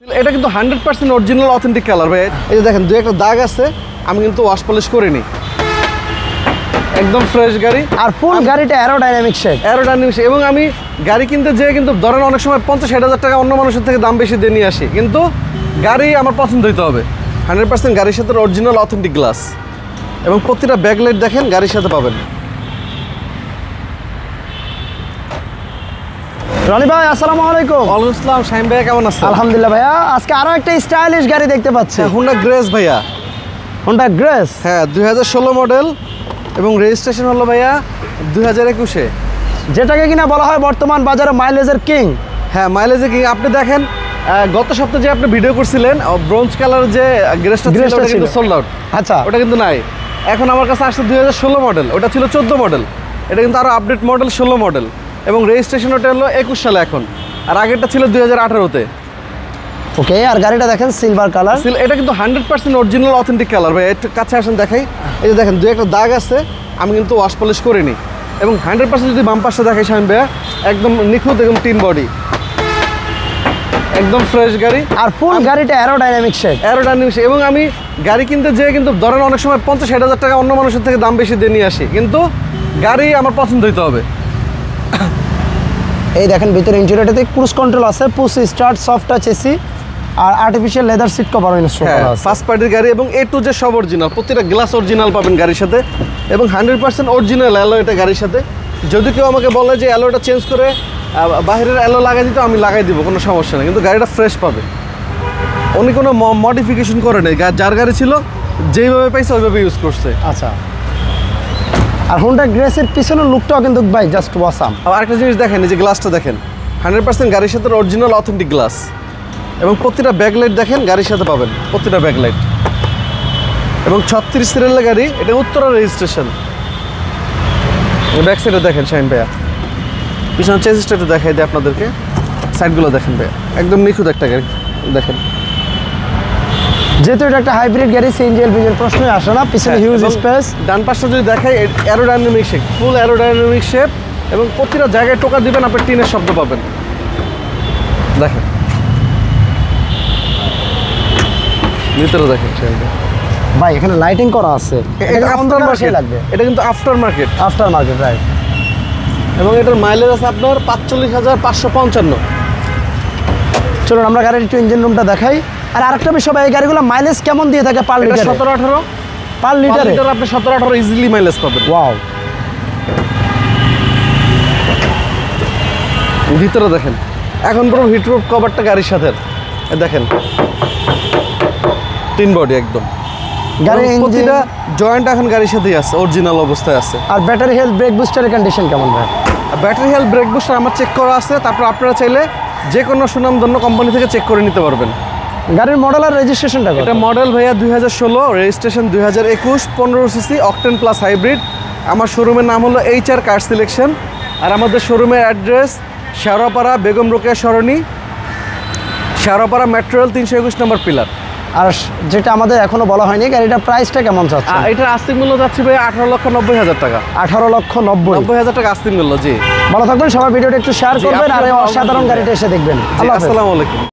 এটা কিন্তু 100% original authentic colour ভাই। এই যে দেখেন দুই একটা দাগ আছে, আমি কিন্তু ওয়াশ পলিশ করিনি, একদম ফ্রেশ গাড়ি। আর ফুল গাড়িটা অ্যারোডাইনামিক শেপ এবং আমি গাড়ি কিনতে যেয়ে কিন্তু ধরেন অনেক সময় 50-60 হাজার টাকা অন্য মানুষের থেকে দাম বেশি দিয়ে নিয়ে আসি, কিন্তু গাড়ি আমার পছন্দ হইতে হবে। 100% গাড়ির সাথে অরিজিনাল অথেন্টিক গ্লাস এবং প্রতিটা ব্যাকলাইট দেখেন গাড়ির সাথে পাবেন। রনি ভাই আসসালামু আলাইকুম। ওয়ালাইকুম আসসালাম। শাহিন ভাইয়া কেমন আছেন? আলহামদুলিল্লাহ ভাইয়া, আজকে আরো একটা স্টাইলিশ গাড়ি দেখতে পাচ্ছি। হোন্ডা গ্রেস ভাইয়া। হোন্ডা গ্রেস, হ্যাঁ 2016 মডেল এবং রেজিস্ট্রেশন হলো ভাইয়া 2021-এ, যেটাকে কিনা বলা হয় বর্তমান বাজারে মাইলেজের কিং। হ্যাঁ মাইলেজে কি আপনি দেখেন গত সপ্তাহে যে আপনি ভিডিও করছিলেন ব্রোঞ্জ কালার যে গ্রেসটা ছিল ওটা কিন্তু সোল্ড আউট। আচ্ছা, ওটা কিন্তু নাই। এখন আমার কাছে আসছে 2016 মডেল, ওটা ছিল 14 মডেল, এটা কিন্তু আরো আপডেট মডেল 16 মডেল এবং রেজিস্ট্রেশন ওটা হলো 21 সালে এখন, আর আগেরটা ছিল 2018-তে। ওকে, আর গাড়িটা দেখেন সিলভার কালার। এটা কিন্তু 100% অরিজিনাল অথেন্টিক কালার ভাই। একটু কাছে আসেন দেখাই। এই যে দেখেন দুই একটা দাগ আছে, আমি কিন্তু ওয়াশ পলিশ করিনি এবং 100% যদি বাম্পারটা দেখাই শাহিন ভাইয়া, একদম নিখুঁত এবং টিন বডি, একদম ফ্রেশ গাড়ি। আর ফুল গাড়িটা অ্যারোডাইনামিক শেপ এবং আমি গাড়ি কিনতে যেয়ে কিন্তু ধরেন অনেক সময় 50-60 হাজার টাকা অন্য মানুষের থেকে দাম বেশি দিয়ে নিয়ে আসি, কিন্তু গাড়ি আমার পছন্দ হইতে হবে। এই দেখেন ভিতরে ইন্টেরিয়রটাতে ক্রুজ কন্ট্রোল আছে, push start, soft touch AC আর artificial leather seat cover install করা আছে। ফার্স্ট পার্টির গাড়ি এবং এ টু জেড সব অরিজিনাল, প্রতিটা গ্লাস অরিজিনাল পাবেন গাড়ির সাথে এবং 100% অরিজিনাল অ্যালো এটা গাড়ির সাথে। যদি কেউ আমাকে বলে যে অ্যালোটা চেঞ্জ করে বাইরের অ্যালো লাগাই দিতে, আমি লাগাই দিব, কোনো সমস্যা নেই, কিন্তু গাড়িটা ফ্রেশ পাবে। উনি কোনো মডিফিকেশন করে নেই, যার গাড়ি ছিল যেইভাবে পাইছে ওইভাবে ইউজ করছে। আচ্ছা, আর হোন্ডা গ্রেসের পিছনের লুকটাও কিন্তু ভাই জাস্ট ওয়াসাম। আর একটা জিনিস দেখেন, এই যে গ্লাসটা দেখেন, 100% গাড়ির সাথে অরিজিনাল অথেন্টিক গ্লাস এবং প্রতিটা ব্যাকলাইট দেখেন গাড়ির সাথে পাবেন, প্রতিটা ব্যাকলাইট। এবং 36 সিরিয়ালের গাড়ি, এটা উত্তরা রেজিস্ট্রেশন। ব্যাক সাইডে দেখেন শাহিন ভাইয়া, পিছনে চেসিসটা একটু দেখাই দিই আপনাদেরকে, সাইডগুলো দেখেন ভাইয়া, একদম নিখুঁত একটা গাড়ি দেখেন। যেহেতু এটা একটা হাইব্রিড গাড়ি, সিএনজি এলপিজির প্রশ্নই আসে না, পিছনে হিউজ স্পেস। ডান পাশটা যদি দেখাই, অ্যারোডাইনামিক শেপ, ফুল অ্যারোডাইনামিক শেপ এবং প্রতিটা জায়গায় টোকা দিবেন আপনি টিনের শব্দ পাবেন। দেখেন ভিতরে দেখেন শাহিন ভাই, ভাই এখানে লাইটিং করা আছে, এটা আফটার মার্কেট লাগবে, এটা কিন্তু আফটার মার্কেট রাইট। এবং এটার মাইলেজ আছে আপনার 45,555। চলুন আমরা গাড়ির একটু ইঞ্জিন রুমটা দেখাই। আর আরেকটা বিষয় ভাই, এই গাড়িগুলো মাইলেজ কেমন দিয়ে থাকে পার লিটারে? 17-18 পার লিটারে আপনি 17-18 ইজিলি মাইলেজ পাবেন। ওয়াও, ভিতরে দেখেন, এখন পুরো হিটপ্রুফ কভারটা গাড়ির সাথে দেখেন, টিন বডি একদম। গাড়ির প্রতিটা জয়েন্ট এখন গাড়ির সাথেই আছে, অরিজিনাল অবস্থায় আছে। আর ব্যাটারি হেলথ, ব্রেক বুস্টারের কন্ডিশন কেমন ভাই? ব্যাটারি হেলথ, ব্রেক বুস্টার আমার চেক করা আছে, তারপর আপনারা চাইলে যে কোনো সুনামধন্য কোম্পানি থেকে চেক করে নিতে পারবেন। গাড়ির মডেল আর রেজিস্ট্রেশনটা? এটা মডেল ভাইয়া 2016, registration 2021, 15 CC, octane plus hybrid. আমার শোরুমের নাম হলো HR কার সিলেকশন, আর আমাদের শোরুমের অ্যাড্রেস শেওড়াপাড়া বেগম রোকেয়া সরণি, শেওড়াপাড়া মেট্রো রেল 321 নম্বর পিলার। আর যেটা আমাদের এখনো বলা হয়নি, গাড়িটার প্রাইসটা কেমন যাচ্ছে? এটার আস্তিক মূল্য যাচ্ছে ভাই 18,90,000 টাকা। 18,90,000 টাকা আস্তিক মূল্য। জি, ভালো থাকবেন সবাই, ভিডিওটা একটু শেয়ার করবেন আর এই অসাধারণ গাড়িটা এসে দেখবেন। আসসালামু আলাইকুম।